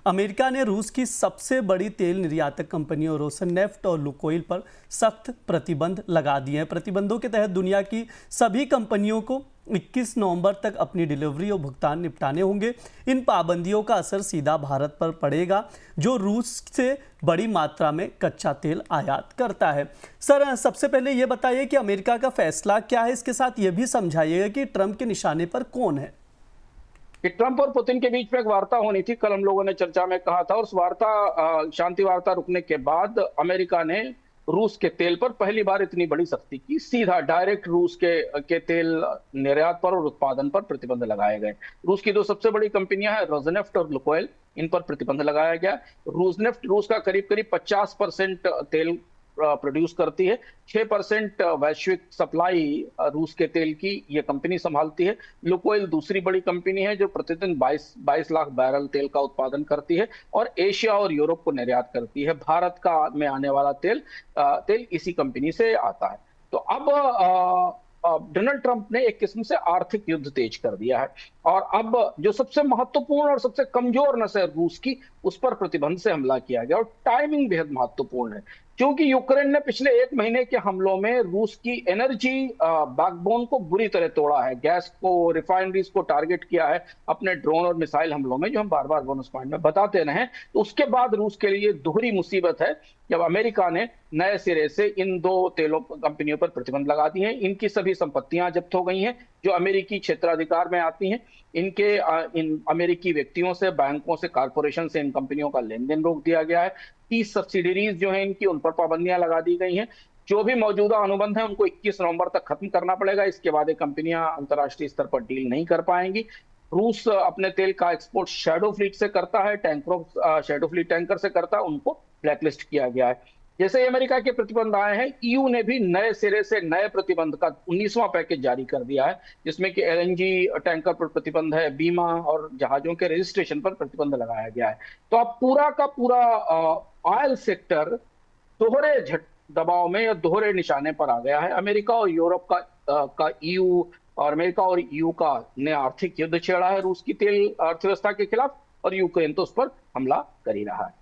America ने रूस की सबसे बड़ी तेल निर्यातक कंपनियों रोसनेफ्ट और लुकोइल पर सख्त प्रतिबंध लगा दिए हैं। प्रतिबंधों के तहत दुनिया की सभी कंपनियों को 21 नवंबर तक अपनी डिलीवरी और भुगतान निपटाने होंगे। इन पाबंदियों का असर सीधा भारत पर पड़ेगा, जो रूस से बड़ी मात्रा में कच्चा तेल आयात करता है। सर, सबसे पहले ये बताइए कि अमेरिका का फैसला क्या है, इसके साथ ये भी समझाइएगा कि ट्रंप के निशाने पर कौन है। कि ट्रंप और पुतिन के बीच में एक वार्ता होनी थी, कल हम लोगों ने चर्चा में कहा था। उस वार्ता शांति वार्ता रुकने के बाद अमेरिका ने रूस के तेल पर पहली बार इतनी बड़ी सख्ती की। सीधा डायरेक्ट रूस के तेल निर्यात पर और उत्पादन पर प्रतिबंध लगाए गए। रूस की दो सबसे बड़ी कंपनियां हैं, रोसनेफ्ट और लुकोइल, इन पर प्रतिबंध लगाया गया। रोसनेफ्ट रूस का करीब करीब 50% तेल प्रोड्यूस करती है। 6% वैश्विक सप्लाई रूस के तेल की ये कंपनी संभालती है। लुकोइल दूसरी बड़ी कंपनी है जो प्रतिदिन 22 लाख बैरल तेल का उत्पादन करती है और एशिया और यूरोप को निर्यात करती है। भारत का में आने वाला तेल इसी कंपनी से आता है। तो अब डोनाल्ड ट्रंप ने एक किस्म से आर्थिक युद्ध तेज कर दिया है और अब जो सबसे महत्वपूर्ण और सबसे कमजोर नस है रूस की, उस पर प्रतिबंध से हमला किया गया। और टाइमिंग बेहद महत्वपूर्ण है, क्योंकि यूक्रेन ने पिछले 1 महीने के हमलों में रूस की एनर्जी बैकबोन को बुरी तरह तोड़ा है। गैस को, रिफाइनरीज को टारगेट किया है अपने ड्रोन और मिसाइल हमलों में, जो हम बार बार बोनस पॉइंट में बताते रहे। तो उसके बाद रूस के लिए दोहरी मुसीबत है जब अमेरिका ने नए सिरे से इन दो तेलों कंपनियों पर प्रतिबंध लगा दिए हैं। इनकी सभी संपत्तियां जब्त हो गई हैं जो अमेरिकी क्षेत्राधिकार में आती हैं। इन अमेरिकी व्यक्तियों से, बैंकों से, कारपोरेशन से इन कंपनियों का लेन देन रोक दिया गया है। 30 सब्सिडरीज जो है इनकी, उन पर पाबंदियां लगा दी गई हैं। जो भी मौजूदा अनुबंध है उनको 21 नवंबर तक खत्म करना पड़ेगा। इसके बाद ये कंपनियां अंतर्राष्ट्रीय स्तर पर डील नहीं कर पाएंगी। रूस अपने तेल का एक्सपोर्ट शैडो फ्लीट से करता है, शैडो फ्लीट टैंकर से करता है, उनको ब्लैकलिस्ट किया गया है। जैसे ही अमेरिका के प्रतिबंध आए हैं, ईयू ने भी नए सिरे से नए प्रतिबंध का 19वां पैकेज जारी कर दिया है, जिसमें कि एलएनजी टैंकर पर प्रतिबंध है, बीमा और जहाजों के रजिस्ट्रेशन पर प्रतिबंध लगाया गया है। तो अब पूरा का पूरा ऑयल सेक्टर दोहरे दबाव में या दोहरे निशाने पर आ गया है। अमेरिका और यूरोप का ईयू और अमेरिका और ईयू का ने आर्थिक युद्ध छेड़ा है रूस की तेल अर्थव्यवस्था के खिलाफ, और यूक्रेन तो उस पर हमला कर ही रहा है।